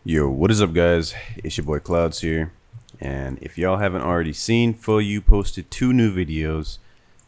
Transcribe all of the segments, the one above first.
Yo, what is up, guys? It's your boy Clouds here, and if y'all haven't already seen, you posted two new videos,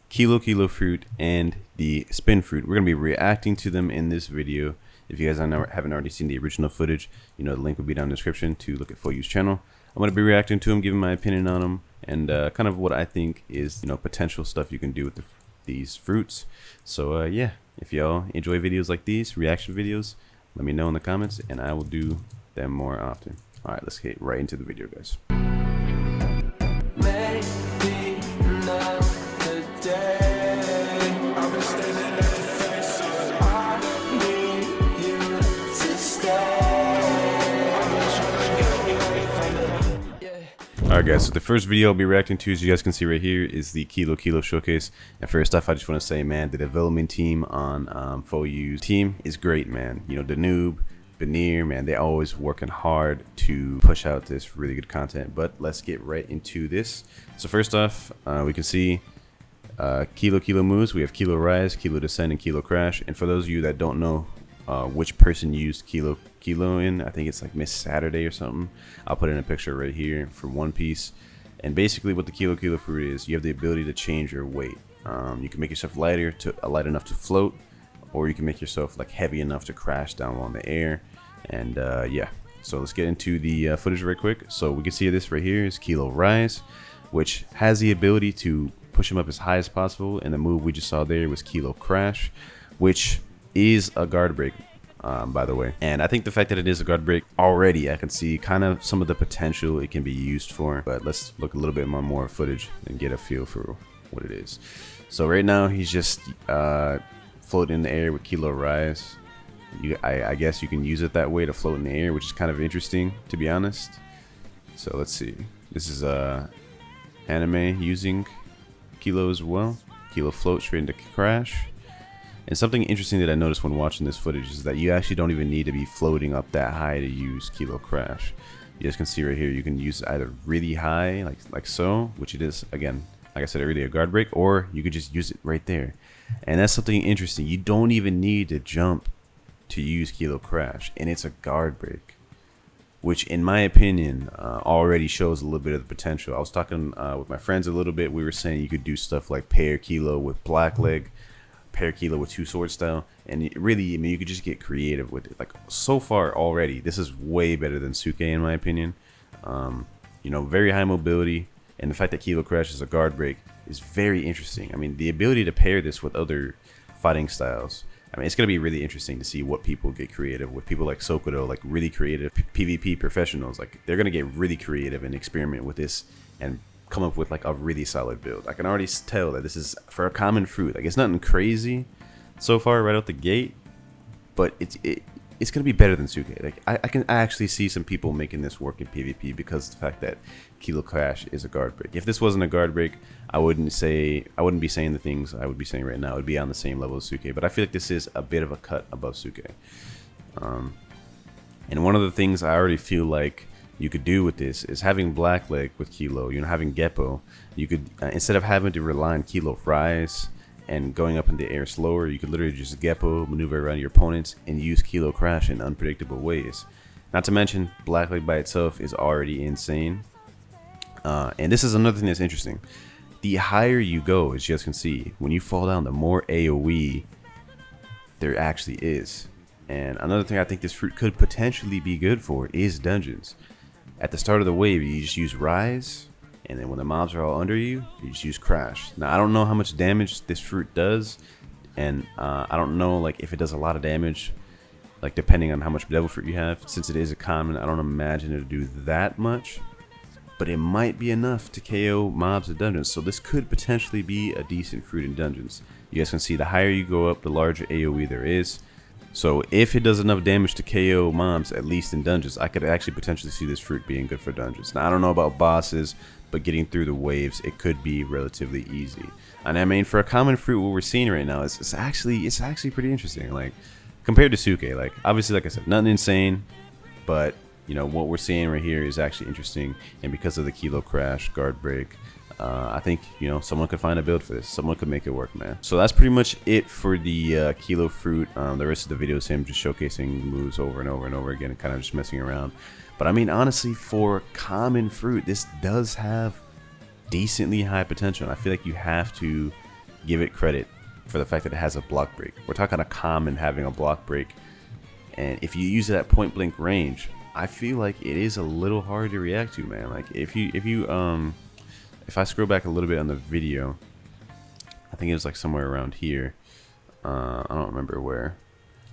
Kilo Fruit and the Spin Fruit. We're gonna be reacting to them in this video. If you guys haven't already seen the original footage, you know the link will be down in the description to look at Foyu's channel. I'm gonna be reacting to them, giving my opinion on them, and kind of what I think is potential stuff you can do with these fruits. So yeah, if y'all enjoy videos like these, reaction videos, let me know in the comments, and I will do them more often. All right, let's get right into the video, guys. Alright guys, so the first video I'll be reacting to, as you guys can see right here, is the Kilo showcase. And first off, I just want to say, man, the development team on Foyu's team is great, man. You know, the noob, Veneer, man, they're always working hard to push out this really good content. But let's get right into this. So first off, we can see Kilo moves. We have Kilo Rise, Kilo Descend, and Kilo Crash. And for those of you that don't know which person used Kilo in, I think it's like Miss Saturday or something. I'll put in a picture right here from One Piece. And basically what the Kilo fruit is, you have the ability to change your weight. You can make yourself light enough to float, or you can make yourself like heavy enough to crash down while in the air. And yeah, so let's get into the footage right quick. So we can see this right here is Kilo Rise, which has the ability to push him up as high as possible. And the move we just saw there was Kilo Crash, which is a guard break, by the way. And I think the fact that it is a guard break already, I can see kind of some of the potential it can be used for. But let's look a little bit more footage and get a feel for what it is. So right now he's just floating in the air with Kilo Rise. I guess you can use it that way, to float in the air, which is kind of interesting, to be honest. So let's see. This is anime using Kilo as well. Kilo float straight into Crash. And something interesting that I noticed when watching this footage is that you actually don't even need to be floating up that high to use Kilo Crash. You guys can see right here, you can use it either really high, like so, which it is, again, like I said earlier, a guard break, or you could just use it right there. And that's something interesting. You don't even need to jump to use Kilo Crash, and it's a guard break, which in my opinion already shows a little bit of the potential. I was talking with my friends a little bit. We were saying you could do stuff like pair Kilo with Black Leg, pair Kilo with Two Sword Style, and really, I mean, you could just get creative with it. Like, so far already, this is way better than Suke in my opinion. You know, very high mobility, and the fact that Kilo Crash is a guard break is very interesting. I mean, the ability to pair this with other fighting styles, I mean, it's going to be really interesting to see what people get creative with. People like Sokoto, like really creative PvP professionals, like they're going to get really creative and experiment with this and come up with like a really solid build. I can already tell that this is for a common fruit. Like, it's nothing crazy so far right out the gate, but it's going to be better than Suke. Like, I actually see some people making this work in PvP because of the fact that Kilo Crash is a guard break. If this wasn't a guard break, I wouldn't be saying the things I would be saying right now. It would be on the same level as Suke, but I feel like this is a bit of a cut above Suke. And one of the things I already feel like you could do with this is having Black Leg with Kilo, you know, having Geppo. You could, instead of having to rely on Kilo Rise and going up in the air slower, you could literally just Geppo, maneuver around your opponents, and use Kilo Crash in unpredictable ways. Not to mention, Black Leg by itself is already insane. And this is another thing that's interesting. The higher you go, as you guys can see, when you fall down, the more AoE there actually is. And another thing I think this fruit could potentially be good for is dungeons. At the start of the wave, you just use Rise, and then when the mobs are all under you, you just use Crash. Now, I don't know how much damage this fruit does, and I don't know like if it does a lot of damage, like depending on how much Devil Fruit you have. Since it is a common, I don't imagine it'll do that much, but it might be enough to KO mobs in dungeons. So this could potentially be a decent fruit in dungeons. You guys can see the higher you go up, the larger AoE there is. So if it does enough damage to KO mobs, at least in dungeons, I could actually potentially see this fruit being good for dungeons. Now, I don't know about bosses, but getting through the waves, it could be relatively easy. And I mean, for a common fruit, what we're seeing right now is it's actually pretty interesting. Like, compared to Suke, like, obviously, like I said, nothing insane, but you know what we're seeing right here is actually interesting. And because of the Kilo Crash guard break, I think, you know, someone could find a build for this. Someone could make it work, man. So that's pretty much it for the Kilo fruit. The rest of the video is him just showcasing moves over and over and over again and kind of just messing around. But I mean, honestly, for common fruit, this does have decently high potential. And I feel like you have to give it credit for the fact that it has a block break. We're talking a common having a block break. And if you use it at point blank range, I feel like it is a little hard to react to, man. Like if I scroll back a little bit on the video, I think it was like somewhere around here. I don't remember where.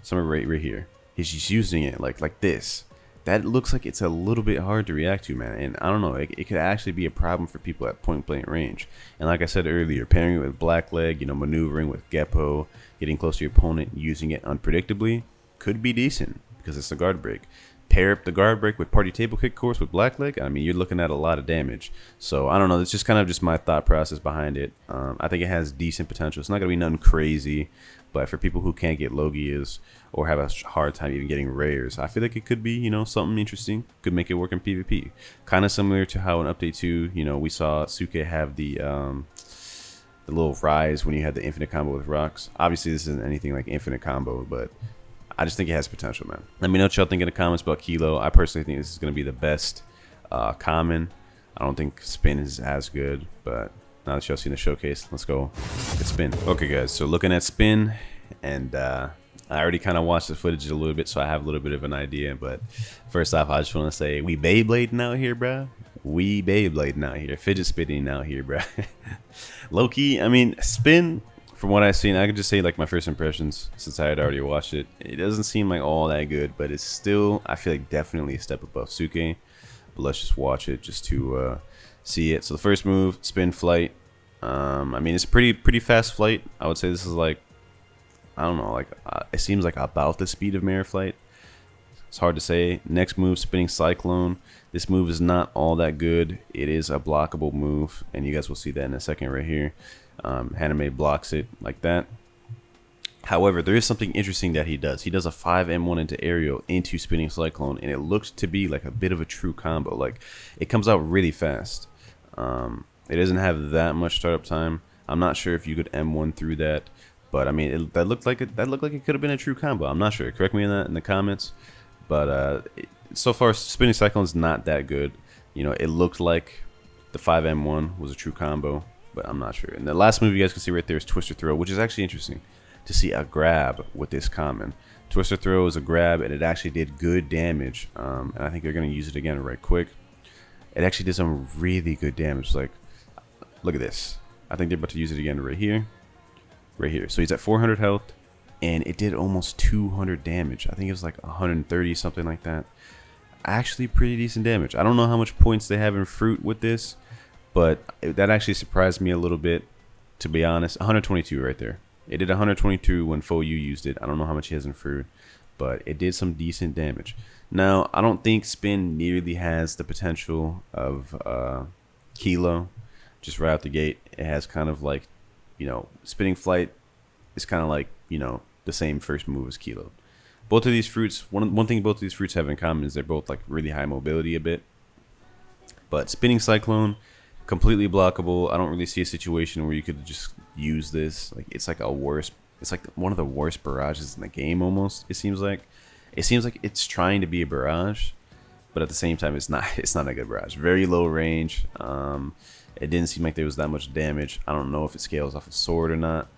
Somewhere right here. He's just using it like this. That looks like it's a little bit hard to react to, man. And I don't know, it could actually be a problem for people at point blank range. And like I said earlier, pairing it with black leg, you know, maneuvering with GPO, getting close to your opponent, using it unpredictably, could be decent because it's a guard break. Pair up the guard break with party table kick course with black leg. I mean, you're looking at a lot of damage. So I don't know. It's just kind of just my thought process behind it. I think it has decent potential. It's not gonna be nothing crazy, but for people who can't get Logias or have a hard time even getting rares, I feel like it could be, you know, something interesting. Could make it work in PvP. Kind of similar to how in update 2, you know, we saw Suke have the little rise when you had the infinite combo with rocks. Obviously, this isn't anything like infinite combo, but I just think it has potential, man. Let me know what y'all think in the comments about Kilo. I personally think this is going to be the best common. I don't think spin is as good, but now that y'all seen the showcase, let's go get spin. Okay, guys, so looking at spin, and I already kind of watched the footage a little bit, so I have a little bit of an idea. But first off, I just want to say, we Beyblading out here, bro. We Beyblading out here. Fidget spinning out here, bro. Low-key, I mean, spin, from what I've seen, I could just say like my first impressions since I had already watched it. It doesn't seem like all that good, but it's still, I feel like, definitely a step above Suke. But let's just watch it just to see it. So the first move, spin flight. I mean, it's pretty fast flight. I would say this is like, I don't know, like it seems like about the speed of Mirror Flight. It's hard to say. Next move, spinning cyclone. This move is not all that good. It is a blockable move, and you guys will see that in a second right here. Haname blocks it like that. However, there is something interesting that he does. He does a 5M1 into aerial into spinning cyclone, and it looks to be like a bit of a true combo. Like, it comes out really fast. It doesn't have that much startup time. I'm not sure if you could M1 through that, but I mean, that looked like it could have been a true combo. I'm not sure. Correct me on that in the comments. But so far, spinning cyclone is not that good. You know, it looked like the 5M1 was a true combo, but I'm not sure. And the last move you guys can see right there is Twister Throw, which is actually interesting to see a grab with this common. Twister Throw is a grab, and it actually did good damage. And I think they're going to use it again right quick. It actually did some really good damage. Like, look at this. I think they're about to use it again right here. Right here. So he's at 400 health, and it did almost 200 damage. I think it was like 130, something like that. Actually pretty decent damage. I don't know how much points they have in fruit with this, but that actually surprised me a little bit, to be honest. 122 right there. It did 122 when Fou Yu used it. I don't know how much he has in fruit, but it did some decent damage. Now, I don't think spin nearly has the potential of Kilo. Just right out the gate, it has kind of like, you know, spinning flight is kind of like, you know, the same first move as Kilo. Both of these fruits, one thing both of these fruits have in common is they're both like really high mobility a bit. But spinning cyclone, completely blockable. I don't really see a situation where you could just use this. Like, it's like it's like one of the worst barrages in the game almost. It seems like it's trying to be a barrage, but at the same time it's not a good barrage. Very low range. It didn't seem like there was that much damage. I don't know if it scales off a sword or not.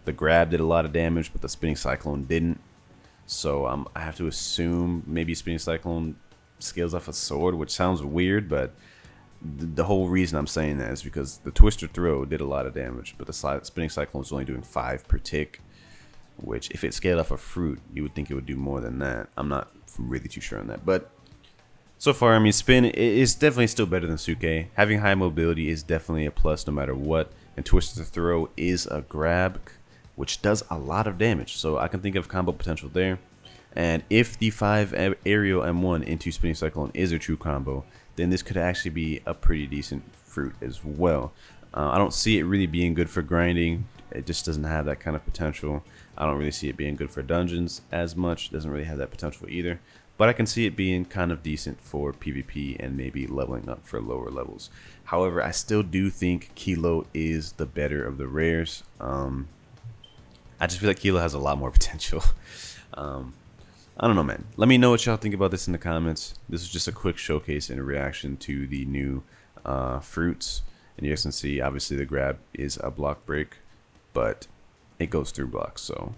The grab did a lot of damage, but the spinning cyclone didn't. So I have to assume maybe spinning cyclone scales off a sword, which sounds weird, but the whole reason I'm saying that is because the Twister Throw did a lot of damage, but the spinning cyclone is only doing 5 per tick, which if it scaled off a fruit, you would think it would do more than that. I'm not really too sure on that, but so far, I mean, spin is definitely still better than Suke. Having high mobility is definitely a plus no matter what. And Twister Throw is a grab, which does a lot of damage. So I can think of combo potential there. And if the 5 aerial M1 into spinning cyclone is a true combo, then this could actually be a pretty decent fruit as well. I don't see it really being good for grinding. It just doesn't have that kind of potential. I don't really see it being good for dungeons as much. It doesn't really have that potential either. but I can see it being kind of decent for PvP and maybe leveling up for lower levels. However, I still do think Kilo is the better of the rares. I just feel like Kilo has a lot more potential. I don't know, man. Let me know what y'all think about this in the comments. This is just a quick showcase and a reaction to the new fruits. And you guys can see, obviously, the grab is a block break, but it goes through blocks. So,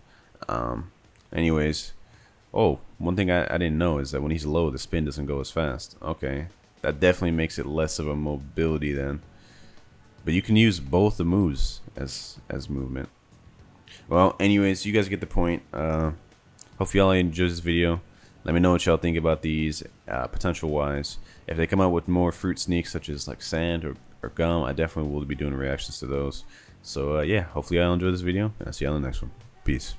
anyways, oh, one thing I didn't know is that when he's low, the spin doesn't go as fast. Okay, that definitely makes it less of a mobility then. But you can use both the moves as movement. Well, anyways, you guys get the point. Hope y'all enjoyed this video. Let me know what y'all think about these potential wise. If they come out with more fruit sneaks such as like sand or gum, I definitely will be doing reactions to those. So yeah, hopefully y'all enjoyed this video, and I'll see y'all in the next one. Peace.